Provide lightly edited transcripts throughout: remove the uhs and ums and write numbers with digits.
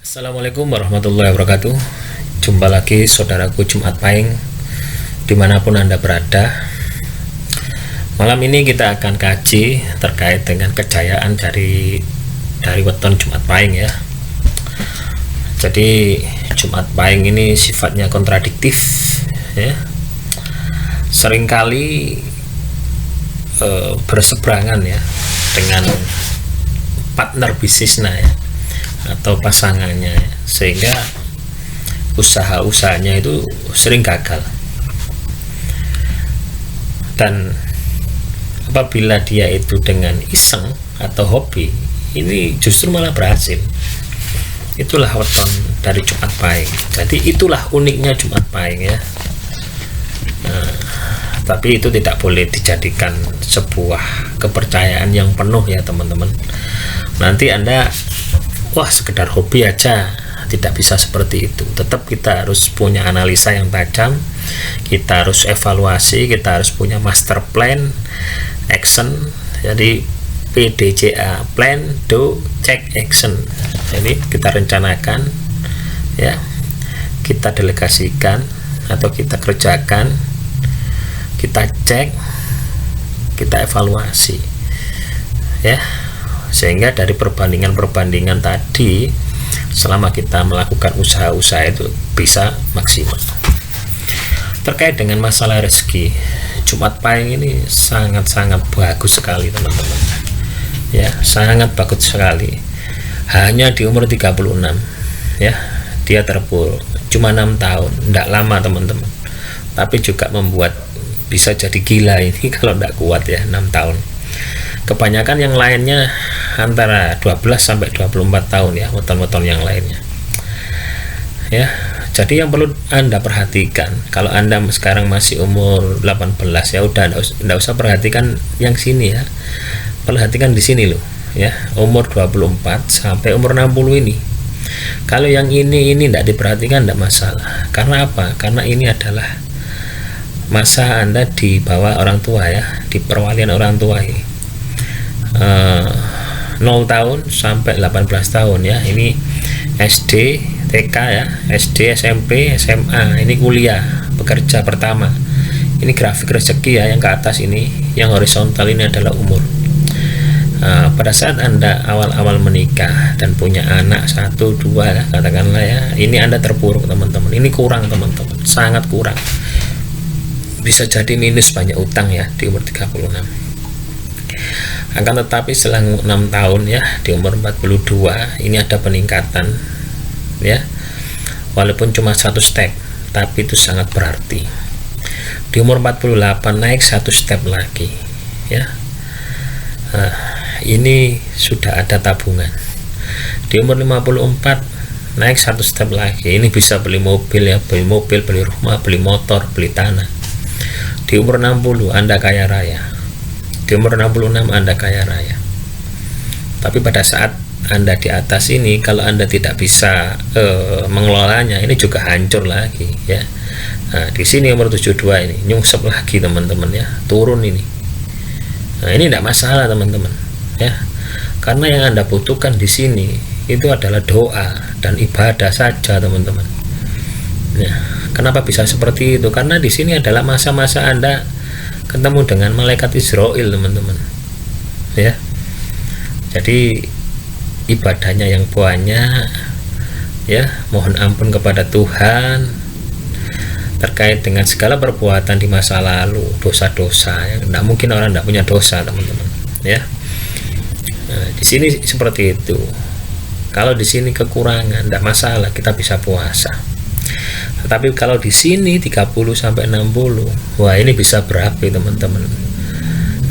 Assalamualaikum warahmatullahi wabarakatuh. Jumpa lagi saudaraku Jumat Pahing dimanapun Anda berada. Malam ini kita akan kaji terkait dengan kejayaan dari weton Jumat Pahing ya. Jadi Jumat Pahing ini sifatnya kontradiktif ya. Seringkali berseberangan ya dengan partner bisnisnya ya, atau pasangannya, sehingga usaha-usahanya itu sering gagal. Dan apabila dia itu dengan iseng atau hobi, ini justru malah berhasil. Itulah weton dari Jumat Pahing. Jadi itulah uniknya Jumat Pahing ya. Tapi itu tidak boleh dijadikan sebuah kepercayaan yang penuh ya teman-teman. Nanti Anda sekedar hobi aja, tidak bisa seperti itu. Tetap kita harus punya analisa yang tajam, kita harus evaluasi, kita harus punya master plan, action. Jadi PDCA, plan, do, check, action. Jadi kita rencanakan ya, kita delegasikan atau kita kerjakan, kita cek, kita evaluasi ya. Sehingga dari perbandingan tadi, selama kita melakukan usaha-usaha itu bisa maksimal. Terkait dengan masalah rezeki, Jumat Pahing ini sangat-sangat bagus sekali teman-teman ya, sangat bagus sekali. Hanya di umur 36 ya, dia terpuruk cuma 6 tahun, tidak lama teman-teman, tapi juga membuat bisa jadi gila ini kalau tidak kuat ya, 6 tahun. Kebanyakan yang lainnya antara 12 sampai 24 tahun ya, weton-weton yang lainnya ya. Jadi yang perlu Anda perhatikan, kalau Anda sekarang masih umur 18 ya udah enggak usah perhatikan yang sini ya, perhatikan di sini loh ya, umur 24 sampai umur 60 ini. Kalau yang ini tidak diperhatikan tidak masalah. Karena apa? Karena ini adalah masa Anda di bawah orang tua ya, di perwalian orang tua ini. 0 tahun sampai 18 tahun ya, ini SD, TK ya, SD, SMP, SMA, ini kuliah, bekerja pertama. Ini grafik rezeki ya, yang ke atas ini, yang horizontal ini adalah umur. Pada saat Anda awal-awal menikah dan punya anak 1, 2 ya, katakanlah ya, ini Anda terpuruk teman-teman, ini kurang teman-teman, sangat kurang. Bisa jadi minus, banyak utang ya di umur 36. Akan tetapi selang 6 tahun ya, di umur 42 ini ada peningkatan ya, walaupun cuma 1 step, tapi itu sangat berarti. Di umur 48 naik 1 step lagi ya. Ini sudah ada tabungan. Di umur 54 naik 1 step lagi, ini bisa beli mobil ya, beli mobil, beli rumah, beli motor, beli tanah. Di umur 60 Anda kaya raya. Di umur 66 Anda kaya raya. Tapi pada saat Anda di atas ini, kalau Anda tidak bisa mengelolanya, ini juga hancur lagi ya. Nah, di sini umur 72 ini nyungsep lagi teman-teman ya, turun ini. Nah, ini tidak masalah teman-teman ya. Karena yang Anda butuhkan di sini itu adalah doa dan ibadah saja teman-teman. Ya, kenapa bisa seperti itu? Karena di sini adalah masa-masa Anda ketemu dengan malaikat Israel teman-teman ya. Jadi ibadahnya yang banyak ya, mohon ampun kepada Tuhan terkait dengan segala perbuatan di masa lalu, dosa-dosa ya. Tidak mungkin orang tidak punya dosa teman-teman ya. Nah, di sini seperti itu. Kalau di sini kekurangan tidak masalah, kita bisa puasa. Tetapi kalau di sini 30 sampai 60, wah ini bisa berapi teman-teman.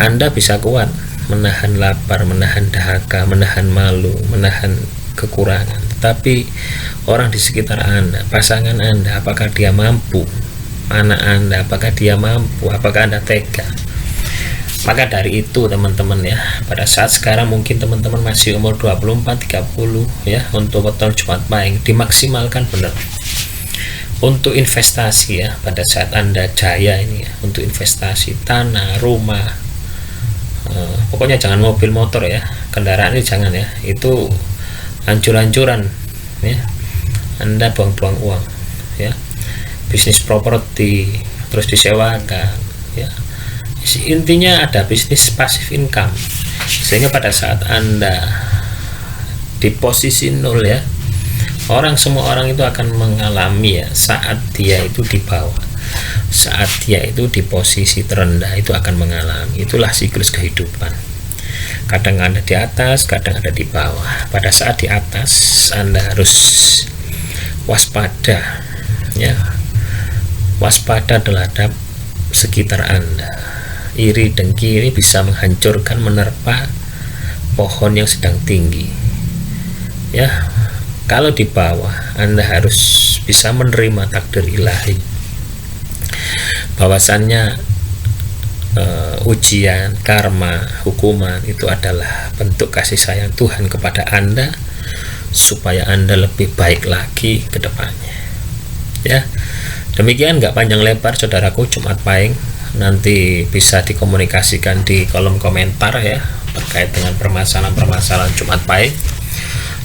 Anda bisa kuat menahan lapar, menahan dahaga, menahan malu, menahan kekurangan. Tetapi orang di sekitar Anda, pasangan Anda, apakah dia mampu? Anak Anda, apakah dia mampu? Apakah Anda tega? Maka dari itu teman-teman ya, pada saat sekarang mungkin teman-teman masih umur 24, 30 ya, untuk weton Jumat Pahing dimaksimalkan benar. Untuk investasi ya, pada saat Anda jaya ini ya, untuk investasi tanah, rumah, pokoknya jangan mobil motor ya, kendaraan ini jangan ya, itu hancur-hancuran ya. Anda buang-buang uang, ya. Bisnis properti terus disewakan, ya. Intinya ada bisnis passive income, sehingga pada saat Anda di posisi nol, ya, semua orang itu akan mengalami, ya, saat dia itu di bawah, saat dia itu di posisi terendah itu akan mengalami. Itulah siklus kehidupan. Kadang Anda di atas, kadang ada di bawah. Pada saat di atas Anda harus waspada, ya, waspada terhadap sekitar Anda. Iri dengki ini bisa menghancurkan, menerpa pohon yang sedang tinggi, ya. Kalau di bawah, Anda harus bisa menerima takdir ilahi, bahwasannya ujian, karma, hukuman itu adalah bentuk kasih sayang Tuhan kepada Anda, supaya Anda lebih baik lagi ke depannya, ya. Demikian, nggak panjang lebar saudaraku, Jumat Pahing. Nanti bisa dikomunikasikan di kolom komentar, ya, terkait dengan permasalahan-permasalahan Jumat Pahing,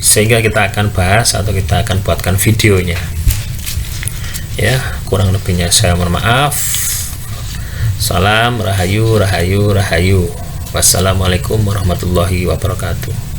sehingga kita akan bahas atau kita akan buatkan videonya, ya. Kurang lebihnya saya mohon maaf. Salam rahayu, rahayu, rahayu. Wassalamualaikum warahmatullahi wabarakatuh.